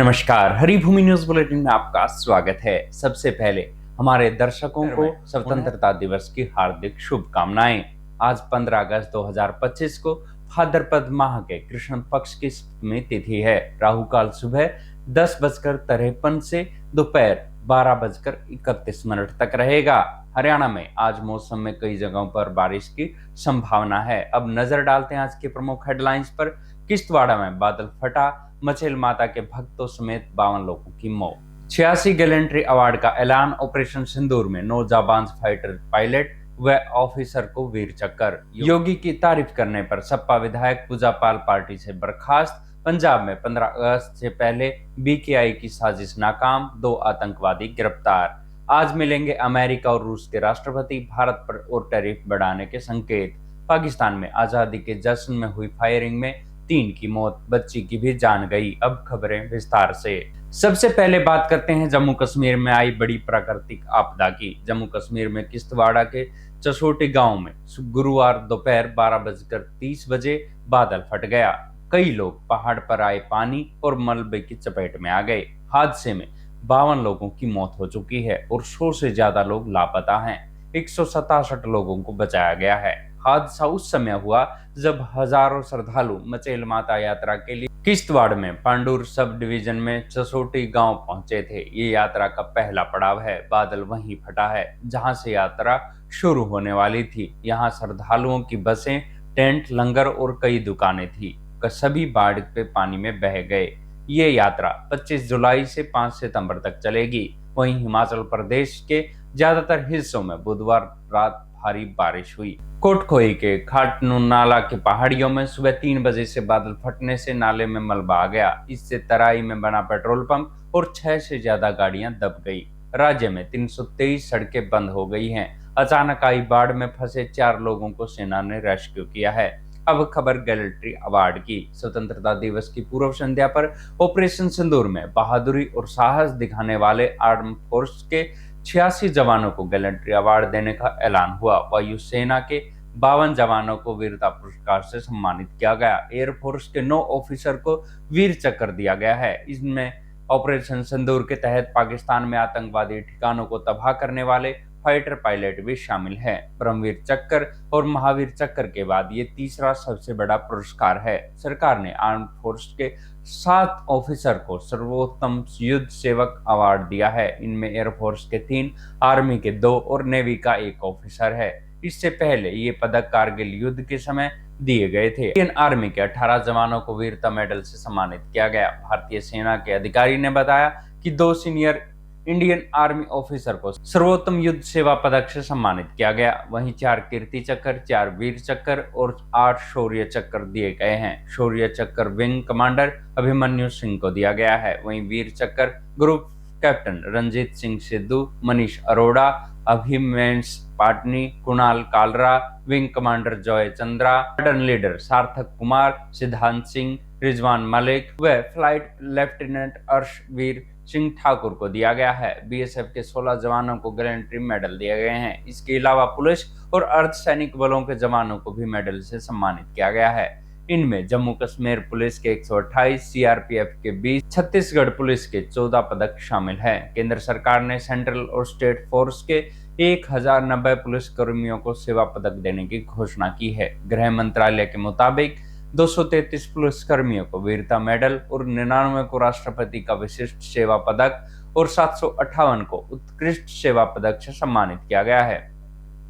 नमस्कार, Haribhoomi news bulletin में आपका स्वागत है। सबसे पहले हमारे दर्शकों को स्वतंत्रता दिवस की हार्दिक शुभकामनाएं। आज 15 अगस्त 2025 को भाद्रपद माह के कृष्ण पक्ष की सप्तमी तिथि है। राहु काल सुबह 10:53 से दोपहर 12:31 तक रहेगा। हरियाणा में आज मौसम में कई जगहों पर बारिश की संभावना है। अब नजर डालते हैं आज की प्रमुख हेडलाइंस पर। किश्तवाड़ा में बादल फटा, मचेल माता के भक्तों समेत 52 लोगों की मौत। 86 गैलेंट्री अवार्ड का ऐलान। ऑपरेशन सिंदूर में 9 जाबांज फाइटर पायलट व ऑफिसर को वीर चक्कर। योगी की तारीफ करने पर सपा विधायक पूजा पाल पार्टी से बर्खास्त। पंजाब में 15 अगस्त से पहले बीकेआई की साजिश नाकाम, 2 आतंकवादी गिरफ्तार। आज मिलेंगे अमेरिका और रूस के राष्ट्रपति, भारत पर और टैरिफ बढ़ाने के संकेत। पाकिस्तान में आजादी के जश्न में हुई फायरिंग में 3 की मौत, बच्ची की भी जान गई। अब खबरें विस्तार से। सबसे पहले बात करते हैं जम्मू कश्मीर में आई बड़ी प्राकृतिक आपदा की। जम्मू कश्मीर में किश्तवाड़ा के चसोटी गांव में गुरुवार दोपहर 12:30 बादल फट गया। कई लोग पहाड़ पर आए पानी और मलबे की चपेट में आ गए। हादसे में 52 लोगों की मौत हो चुकी है और 100 से ज्यादा लोग लापता हैं। 167 लोगों को बचाया गया है। हादसा उस समय हुआ जब हजारों श्रद्धालु मचेल माता यात्रा के लिए किश्तवाड़ में पांडुर सब डिवीजन में चसोटी गांव पहुंचे थे। ये यात्रा का पहला पड़ाव है। बादल वहीं फटा है जहां से यात्रा शुरू होने वाली थी। यहां श्रद्धालुओं की बसें, टेंट, लंगर और कई दुकानें थी। सभी बाढ़ पे पानी में बह गए। ये यात्रा 25 जुलाई से 5 सितंबर तक चलेगी। वहीं हिमाचल प्रदेश के ज्यादातर हिस्सों में बुधवार रात भारी बारिश हुई। कोटखोई के खाटनू नाला के पहाड़ियों में सुबह 3 बजे से बादल फटने से नाले में मलबा आ गया। इससे तराई में बना पेट्रोल पंप और 6 से ज्यादा गाड़ियां दब गई। राज्य में 323 सड़कें बंद हो गई हैं। अचानक आई बाढ़ में फंसे 4 लोगों को सेना ने रेस्क्यू किया है। अब खबर गैलेंट्री अवार्ड की। स्वतंत्रता दिवस की पूर्व संध्या पर ऑपरेशन सिंदूर में बहादुरी और साहस दिखाने वाले आर्म फोर्स के 86 जवानों को गैलेंट्री अवार्ड देने का ऐलान हुआ। वायुसेना के 52 जवानों को वीरता पुरस्कार से सम्मानित किया गया। एयरफोर्स के 9 ऑफिसर को वीर चक्र दिया गया है। इसमें ऑपरेशन सिंदूर के तहत पाकिस्तान में आतंकवादी ठिकानों को तबाह करने वाले फाइटर पायलट भी शामिल है। परमवीर चक्र और महावीर चक्र के बाद ये तीसरा सबसे बड़ा पुरस्कार है। सरकार ने आर्म फोर्स के 7 ऑफिसर को सर्वोत्तम युद्ध सेवक अवार्ड दिया है। इनमें एयरफोर्स के 3, आर्मी के 2 और नेवी का 1 ऑफिसर है। इससे पहले ये पदक कारगिल युद्ध के समय दिए गए थे। इंडियन आर्मी के 18 जवानों को वीरता मेडल से सम्मानित किया गया। भारतीय सेना के अधिकारी ने बताया कि 2 सीनियर इंडियन आर्मी ऑफिसर को सर्वोत्तम युद्ध सेवा पदक से सम्मानित किया गया। वहीं 4 कीर्ति चक्र, 4 वीर चक्र और 8 शौर्य चक्र दिए गए हैं। शौर्य चक्र विंग कमांडर अभिमन्यु सिंह को दिया गया है। वहीं वीर चक्र ग्रुप कैप्टन रंजीत सिंह सिद्धू, मनीष अरोड़ा, अभिमेंस पाटनी, कुणाल कालरा, विंग कमांडर जॉय चंद्रा, गार्डन लीडर सार्थक कुमार, सिद्धांत सिंह, रिजवान मलिक व फ्लाइट लेफ्टिनेंट अर्शवीर सिंह ठाकुर को दिया गया है। बीएसएफ के 16 जवानों को गैलेंट्री मेडल दिए गए हैं। इसके अलावा पुलिस और अर्धसैनिक बलों के जवानों को भी मेडल से सम्मानित किया गया है। इनमें जम्मू कश्मीर पुलिस के 128, सीआरपीएफ के 20, छत्तीसगढ़ पुलिस के 14 पदक शामिल हैं। केंद्र सरकार ने सेंट्रल और स्टेट फोर्स के 1090 पुलिस कर्मियों को सेवा पदक देने की घोषणा की है। गृह मंत्रालय के मुताबिक 233 पुलिस कर्मियों को वीरता मेडल और 99 को राष्ट्रपति का विशिष्ट सेवा पदक और 758 को उत्कृष्ट सेवा पदक से सम्मानित किया गया है।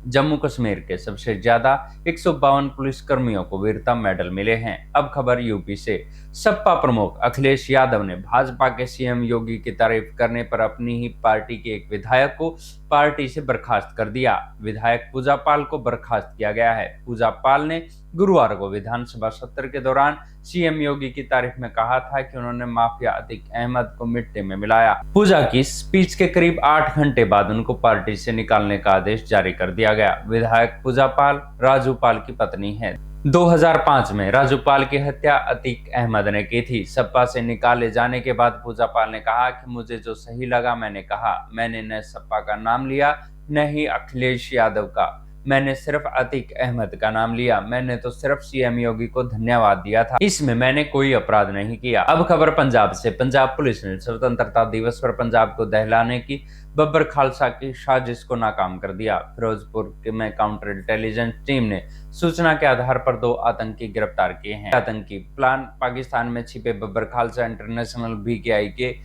जम्मू कश्मीर के सबसे ज्यादा 152 पुलिस कर्मियों को वीरता मेडल मिले हैं। अब खबर यूपी से। सपा प्रमुख अखिलेश यादव ने भाजपा के सीएम योगी की तारीफ करने पर अपनी ही पार्टी के एक विधायक को पार्टी से बर्खास्त कर दिया। विधायक पूजा पाल को बर्खास्त किया गया है। पूजा पाल ने गुरुवार को विधानसभा सत्र के दौरान सीएम योगी की तारीफ में कहा था कि उन्होंने माफिया अतीक अहमद को मिट्टी में मिलाया। पूजा की स्पीच के करीब 8 घंटे बाद उनको पार्टी से निकालने का आदेश जारी कर दिया गया। विधायक पूजा पाल राजू पाल की पत्नी है। 2005 में राजू पाल की हत्या अतीक अहमद ने की थी। सपा से निकाले जाने के बाद पूजा पाल ने कहा कि मुझे जो सही लगा मैंने कहा। मैंने न सपा का नाम लिया न ही अखिलेश यादव का। मैंने सिर्फ अतीक अहमद का नाम लिया, मैंने तो सिर्फ सीएम योगी को धन्यवाद दिया था, इसमें मैंने कोई अपराध नहीं किया। अब खबर पंजाब से। पंजाब पुलिस ने स्वतंत्रता दिवस पर पंजाब को दहलाने की बब्बर खालसा की साजिश को नाकाम कर दिया। फिरोजपुर में काउंटर इंटेलिजेंस टीम ने सूचना के आधार पर 2 आतंकी गिरफ्तार किए हैं। आतंकी प्लान पाकिस्तान में छिपे बब्बर खालसा इंटरनेशनल बीकेआई के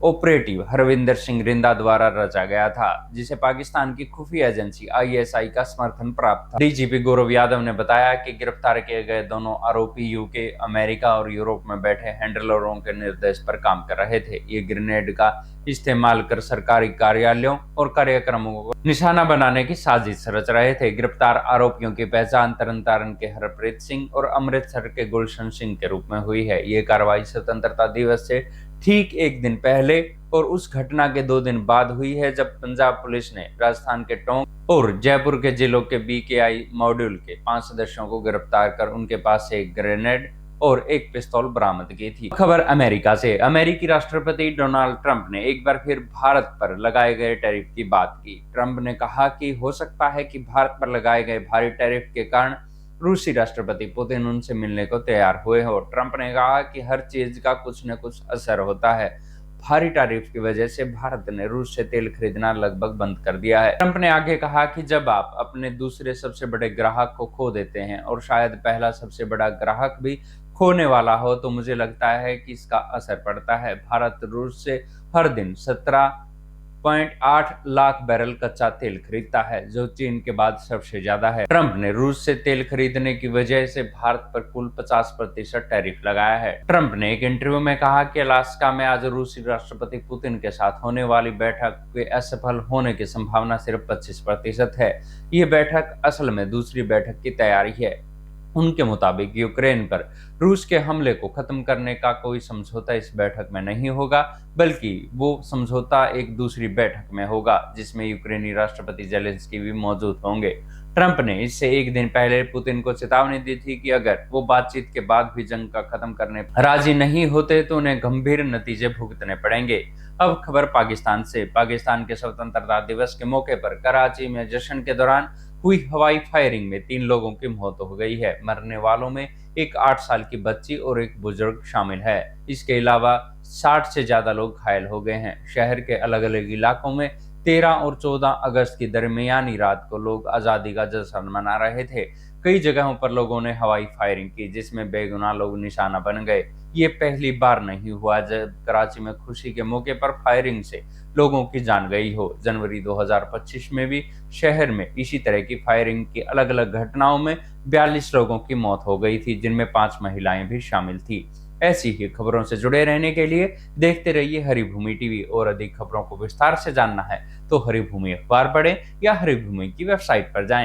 ऑपरेटिव हरविंदर सिंह रिंदा द्वारा रचा गया था, जिसे पाकिस्तान की खुफिया एजेंसी आईएसआई का समर्थन प्राप्त था। डीजीपी गौरव यादव ने बताया कि गिरफ्तार किए गए दोनों आरोपी यूके, अमेरिका और यूरोप में बैठे हैंडलरों के निर्देश पर काम कर रहे थे। ये ग्रेनेड का इस्तेमाल कर सरकारी कार्यालयों और कार्यक्रमों को निशाना बनाने की साजिश रच रहे थे। गिरफ्तार आरोपियों की पहचान तरनतारन के हरप्रीत सिंह और अमृतसर के गुलशन सिंह के रूप में हुई है। ये कार्रवाई स्वतंत्रता दिवस से ठीक एक दिन पहले और उस घटना के 2 दिन बाद हुई है जब पंजाब पुलिस ने राजस्थान के टोंक और जयपुर के जिलों के बीकेआई मॉड्यूल के 5 सदस्यों को गिरफ्तार कर उनके पास से एक ग्रेनेड और एक पिस्तौल बरामद की थी। खबर अमेरिका से। अमेरिकी राष्ट्रपति डोनाल्ड ट्रंप ने एक बार फिर भारत पर लगाए गए टैरिफ की बात की। ट्रंप ने कहा कि हो सकता है कि भारत पर लगाए गए भारी टैरिफ के कारण रूसी राष्ट्रपति पुतिन उनसे मिलने को तैयार हुए हो। ट्रंप ने कहा कि हर चीज का कुछ न कुछ असर होता है। भारी टैरिफ की वजह से भारत ने रूस से तेल खरीदना लगभग बंद कर दिया है। ट्रंप ने आगे कहा कि जब आप अपने दूसरे सबसे बड़े ग्राहक को खो देते हैं और शायद पहला सबसे बड़ा ग्राहक भी खोने वाला हो, तो मुझे लगता है कि इसका असर पड़ता है। भारत रूस से हर दिन 17.8 लाख बैरल कच्चा तेल खरीदता है, जो चीन के बाद सबसे ज्यादा है। ट्रंप ने रूस से तेल खरीदने की वजह से भारत पर कुल 50% टैरिफ लगाया है। ट्रंप ने एक इंटरव्यू में कहा कि अलास्का में आज रूसी राष्ट्रपति पुतिन के साथ होने वाली बैठक के असफल होने की संभावना सिर्फ 25% है। ये बैठक असल में दूसरी बैठक की तैयारी है। उनके मुताबिक यूक्रेन पर रूस के हमले को खत्म करने का कोई समझौता इस बैठक में नहीं होगा, बल्कि वो समझौता एक दूसरी बैठक में होगा जिसमें यूक्रेनी राष्ट्रपति जेलेंस्की भी मौजूद होंगे। ट्रंप ने इससे एक दिन पहले पुतिन को चेतावनी दी थी कि अगर वो बातचीत के बाद भी जंग का खत्म करने राजी नहीं होते तो उन्हें गंभीर नतीजे भुगतने पड़ेंगे। अब खबर पाकिस्तान से। पाकिस्तान के स्वतंत्रता दिवस के मौके पर कराची में जश्न के दौरान हुई हवाई फायरिंग में 3 लोगों की मौत हो गई है। मरने वालों में एक 8 साल की बच्ची और एक बुजुर्ग शामिल है। इसके अलावा 60 से ज्यादा लोग घायल हो गए हैं। शहर के अलग अलग इलाकों में 13 और 14 अगस्त की दरमियानी रात को लोग आजादी का जश्न मना रहे थे। कई जगहों पर लोगों ने हवाई फायरिंग की, जिसमें बेगुनाह लोग निशाना बन गए। ये पहली बार नहीं हुआ जब कराची में खुशी के मौके पर फायरिंग से लोगों की जान गई हो। जनवरी 2025 में भी शहर में इसी तरह की फायरिंग की अलग अलग घटनाओं में 42 लोगों की मौत हो गई थी, जिनमें 5 महिलाएं भी शामिल थी। ऐसी ही खबरों से जुड़े रहने के लिए देखते रहिए हरिभूमि टीवी। और अधिक खबरों को विस्तार से जानना है तो हरिभूमि अखबार पढ़ें या हरिभूमि की वेबसाइट पर जाएं।